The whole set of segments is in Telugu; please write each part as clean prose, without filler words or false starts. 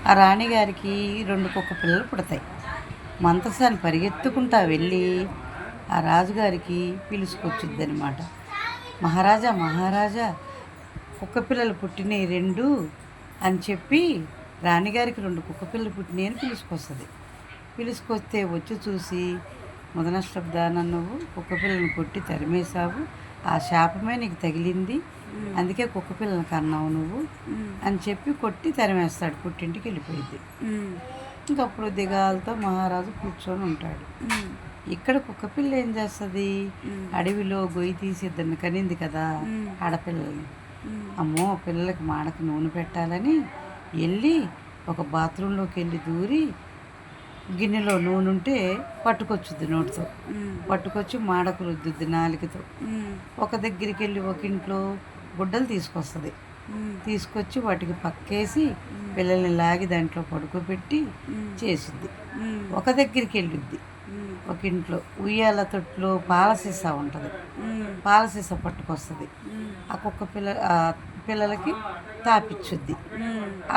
ఆ రాణిగారికి 2 కుక్క పిల్లలు పుడతాయి. మంతసాన్ని పరిగెత్తుకుంటా వెళ్ళి ఆ రాజుగారికి పిలుచుకొచ్చుద్దనమాట. మహారాజా మహారాజా, కుక్క పిల్లలు పుట్టినయి 2 అని చెప్పి రాణిగారికి 2 కుక్క పిల్లలు పుట్టినాయి అని పిలుచుకొస్తుంది. పిలుచుకొస్తే వచ్చి చూసి, ముదనష్టపుదాన, నువ్వు కుక్క పిల్లలను కొట్టి తరిమేశావు, ఆ శాపమే నీకు తగిలింది, అందుకే కుక్క పిల్లలను కన్నావు నువ్వు అని చెప్పి కొట్టి తరిమేస్తాడు. పుట్టింటికి వెళ్ళిపోయింది. ఇంకప్పుడు దిగాలతో మహారాజు కూర్చొని ఉంటాడు. ఇక్కడ కుక్కపిల్ల ఏం చేస్తుంది? అడవిలో గొయ్యి తీసి ఇద్దరిని కనింది కదా ఆడపిల్లల్ని. అమ్మో, పిల్లలకి మాడకు నూనె పెట్టాలని వెళ్ళి ఒక బాత్రూంలోకి వెళ్ళి దూరి గిన్నెలో నూనె ఉంటే పట్టుకొచ్చుద్ది నోటితో. పట్టుకొచ్చి మాడకు రుద్దుద్ది నాలికతో. ఒక దగ్గరికి వెళ్ళి ఒక ఇంట్లో గుడ్డలు తీసుకొస్తుంది. తీసుకొచ్చి వాటికి పక్కేసి పిల్లల్ని లాగి దాంట్లో పడుకోబెట్టి చేసిద్ది. ఒక దగ్గరికి వెళ్ళిద్ది, ఒక ఇంట్లో ఉయ్యాల తొట్లో పాల సీసా ఉంటుంది. పాల సీసా పట్టుకొస్తుంది. ఆ కుక్క పిల్లలకి తాపిచ్చుద్ది.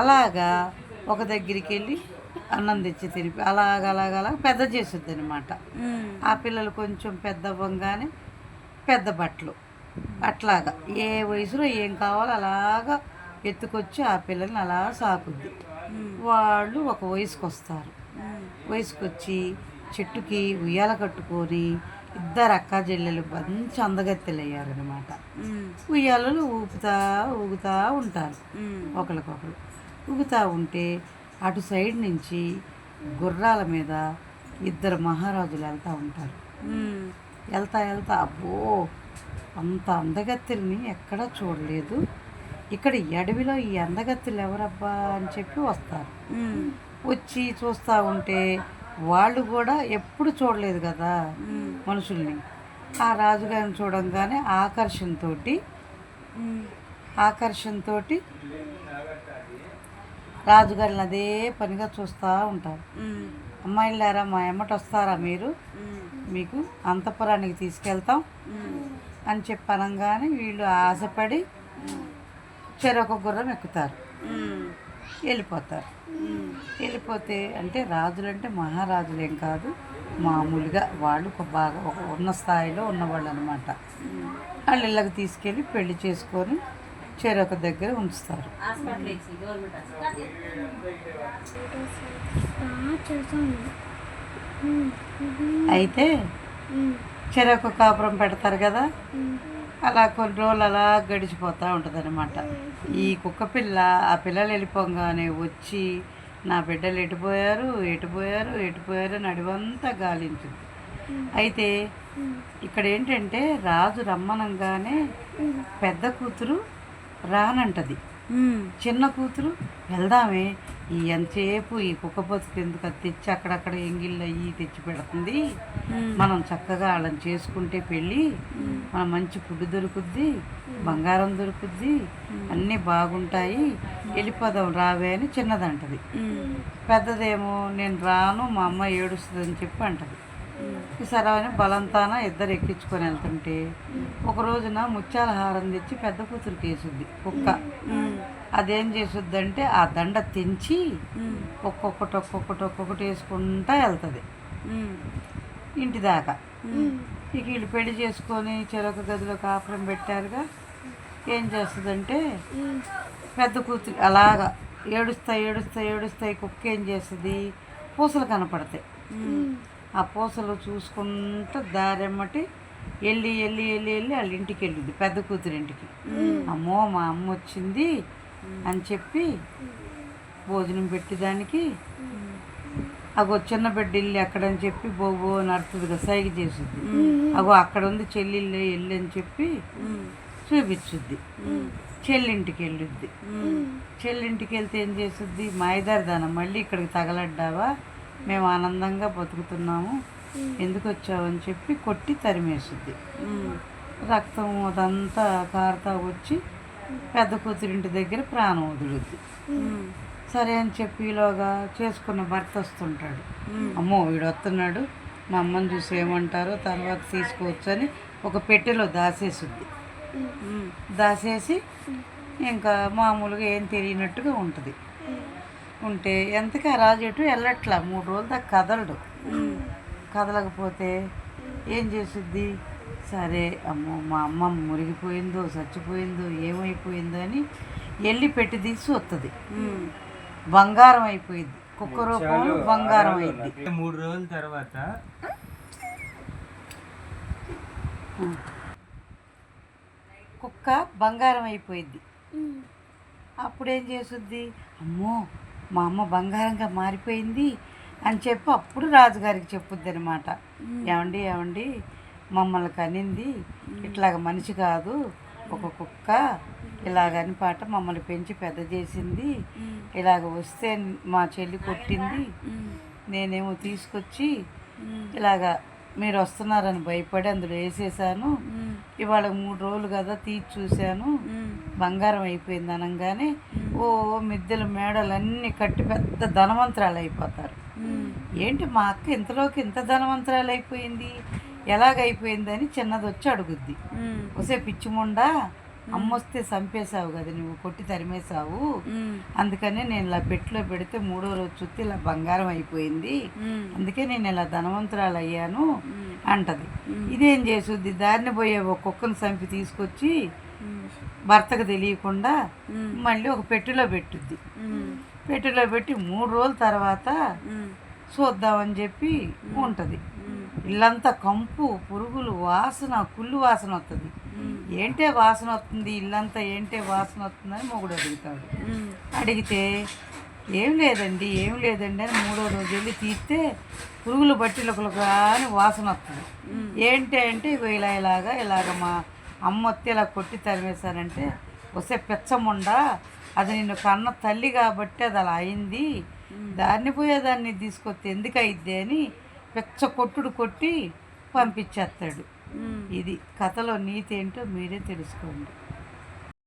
అలాగా ఒక దగ్గరికి వెళ్ళి అన్నం తెచ్చి తినిపి అలాగ పెద్ద చేస్తుంది అనమాట. ఆ పిల్లలు కొంచెం పెద్ద అవ్వగానే పెద్ద బట్టలు అట్లాగా ఏ వయసులో ఏం కావాలో అలాగా ఎత్తుకొచ్చి ఆ పిల్లల్ని అలా సాకుద్ది. వాళ్ళు ఒక వయసుకు వస్తారు. వయసుకు వచ్చి చెట్టుకి ఉయ్యాల కట్టుకొని ఇద్దరు అక్క చెల్లెలు మంచి అందగత్తెలు అయ్యారనమాట. ఉయ్యాలలో ఊగుతా ఉంటారు. ఒకరికొకరు ఊగుతూ ఉంటే అటు సైడ్ నుంచి గుర్రాల మీద ఇద్దరు మహారాజులు వెళ్తూ ఉంటారు. వెళ్తా అబ్బో, అంత అందగత్తెల్ని ఎక్కడా చూడలేదు, ఇక్కడ ఈ అడవిలో ఈ అందగత్తెలు ఎవరబ్బా అని చెప్పి వస్తారు. వచ్చి చూస్తూ ఉంటే వాళ్ళు కూడా ఎప్పుడు చూడలేదు కదా మనుషుల్ని. ఆ రాజుగారిని చూడంగానే ఆకర్షణతో రాజుగారిని అదే పనిగా చూస్తూ ఉంటారు. అమ్మాయిలారా, మా ఎమ్మటి వస్తారా మీరు, మీకు అంతఃపురానికి తీసుకెళ్తాం అని చెప్పి అనగానే వీళ్ళు ఆశపడి చెరొక గుర్రం ఎక్కుతారు, వెళ్ళిపోతారు. వెళ్ళిపోతే అంటే రాజులంటే మహారాజులేం కాదు, మామూలుగా వాళ్ళు బాగా ఒక ఉన్న స్థాయిలో ఉన్నవాళ్ళు అనమాట. వాళ్ళు ఇళ్ళకి తీసుకెళ్ళి పెళ్లి చేసుకొని చెరొక దగ్గర ఉంచుతారు. అయితే చెరొక కాపురం పెడతారు కదా, అలా కొన్ని రోజులు అలా గడిచిపోతూ ఉంటుంది అనమాట. ఈ కుక్క పిల్ల ఆ పిల్లలు వెళ్ళిపోగానే వచ్చి నా బిడ్డలు ఎటుపోయారు నడివంతా గాలించింది. అయితే ఇక్కడ ఏంటంటే రాజు రమ్మనంగానే పెద్ద కూతురు రానంటది, చిన్న కూతురు వెళ్దామే, ఈ ఎంతసేపు ఈ కుక్క బతుకు ఎందుకు అది తెచ్చి అక్కడక్కడ ఎంగిళ్ళు అయ్యి తెచ్చి పెడుతుంది, మనం చక్కగా వాళ్ళని చేసుకుంటే పెళ్ళి మనం మంచి ఫుడ్ దొరుకుద్ది, బంగారం దొరుకుద్ది, అన్నీ బాగుంటాయి, వెళ్ళిపోదాం రావే అని చిన్నదంటది. పెద్దదేమో నేను రాను, మా అమ్మ ఏడుస్తుంది అని చెప్పి అంటది. సరే అని బలంతాన ఇద్దరు ఎక్కించుకొని వెళ్తుంటే ఒక రోజున ముత్యాల హారం తెచ్చి పెద్ద కూతురికి వేసుద్ది కుక్క. అదేం చేసుద్దంటే ఆ దండ తెంచి ఒక్కొక్కటి వేసుకుంటా వెళ్తుంది ఇంటి దాకా. ఇక వీళ్ళు పెళ్లి చేసుకొని చెరొక గదిలో కాపురం పెట్టారుగా. ఏం చేస్తుందంటే పెద్ద కూతురు అలాగా ఏడుస్తాయి. కుక్క ఏం చేస్తుంది, పూసలు కనపడతాయి. ఆ పూసలు చూసుకుంటూ దారెమ్మటి వెళ్ళి వాళ్ళ ఇంటికి వెళ్ళింది, పెద్ద కూతురు ఇంటికి. అమ్మో, మా అమ్మ వచ్చింది అని చెప్పి భోజనం పెట్టేదానికి అగో చిన్న బిడ్డ వెళ్ళి అక్కడని చెప్పి బోబో నడుతుంది, సైగ చేస్తుంది. అగో అక్కడ ఉంది చెల్లిళ్ళే వెళ్ళి అని చెప్పి చూపించుద్ది. చెల్లింటికి వెళ్ళుద్ది. చెల్లింటికి వెళ్తే ఏం చేస్తుంది, మాయదారిదానం మళ్ళీ ఇక్కడికి తగలడ్డావా, మేము ఆనందంగా బతుకుతున్నాము, ఎందుకు వచ్చావని చెప్పి కొట్టి తరిమేస్తుంది. రక్తం అదంతా కారుతా వచ్చి పెద్ద కూతురింటి దగ్గర ప్రాణం వదులుద్ది. సరే అని చెప్పి ఈలోగా చేసుకున్న భర్త వస్తుంటాడు. అమ్మో, వీడు వస్తున్నాడు, మా అమ్మని చూసి ఏమంటారో తర్వాత తీసుకోవచ్చు అని ఒక పెట్టెలో దాసేసుద్ది. దాసేసి ఇంకా మామూలుగా ఏం తెలియనట్టుగా ఉంటుంది. ఉంటే ఎంతకీ ఆ రాజు ఎటు వెళ్ళట్లా 3 రోజుల దాకా కదలడు. కదలకపోతే ఏం చేస్తుంది, సరే అమ్మో మా అమ్మ మురిగిపోయిందో చచ్చిపోయిందో ఏమైపోయిందో అని వెళ్ళి పెట్టి తీసి వస్తుంది. బంగారం అయిపోయింది, కుక్క రూపంలో బంగారం అయింది. 3 రోజుల తర్వాత కుక్క బంగారం అయిపోయింది. అప్పుడు ఏం చేస్తుంది, అమ్మో మా అమ్మ బంగారంగా మారిపోయింది అని చెప్పి అప్పుడు రాజుగారికి చెప్పుద్ది అనమాట. ఏమండి ఏమండి మమ్మల్ని కనింది ఇట్లాగ మనిషి కాదు, ఒక కుక్క ఇలాగని పాట మమ్మల్ని పెంచి పెద్ద చేసింది, ఇలాగ వస్తే మా చెల్లి కొట్టింది, నేనేమో తీసుకొచ్చి ఇలాగా మీరు వస్తున్నారని భయపడి అందులో వేసేసాను, ఇవాళ 3 రోజులు కదా తీసి చూశాను బంగారం అయిపోయింది అనగానే ఓ మిద్దెలు మేడలు అన్నీ కట్టి పెద్ద ధనవంతరాలు అయిపోతారు. ఏంటి మా అక్క ఇంతలోకి ఇంత ధనవంతరాలు అయిపోయింది, ఎలాగైపోయిందని చిన్నది వచ్చి అడుగుద్ది. ఒసే పిచ్చిముండా, అమ్మొస్తే చంపేశావు కదా నువ్వు, కొట్టి తరిమేశావు, అందుకనే నేను ఇలా పెట్టిలో పెడితే 3వ రోజు చుట్టూ ఇలా బంగారం అయిపోయింది, అందుకే నేను ఇలా ధనవంతురాలు అయ్యాను అంటది. ఇదేం చేసుద్ది, దారిని పోయే ఒక కుక్కను చంపి తీసుకొచ్చి భర్తకు తెలియకుండా మళ్ళీ ఒక పెట్టెలో పెట్టుద్ది. పెట్టెలో పెట్టి 3 రోజుల తర్వాత చూద్దామని చెప్పి ఉంటుంది. ఇల్లంతా కంపు, పురుగులు, వాసన, కుళ్ళు వాసన వస్తుంది. ఏంటే వాసన వస్తుంది, ఇల్లంతా ఏంటే వాసన వస్తుందని మొగుడు అడుగుతాడు. అడిగితే ఏం లేదండి అని 3వ రోజు వెళ్ళి తీస్తే పురుగులు బట్టిలకు కానీ వాసన వస్తుంది. ఏంటి అంటే ఇలాగ మా అమ్మ వస్తే ఇలా కొట్టి తరిమేశారంటే, వస్తే పెచ్చముండా, అది నిన్ను కన్న తల్లి కాబట్టి అది అలా అయింది, దాన్ని పోయేదాన్ని తీసుకొస్తే ఎందుకు అయిద్ది అని పెచ్చ కొట్టుడు కొట్టి పంపించేస్తాడు. ఇది కథలో నీతి ఏంటో మీరే తెలుసుకోండి.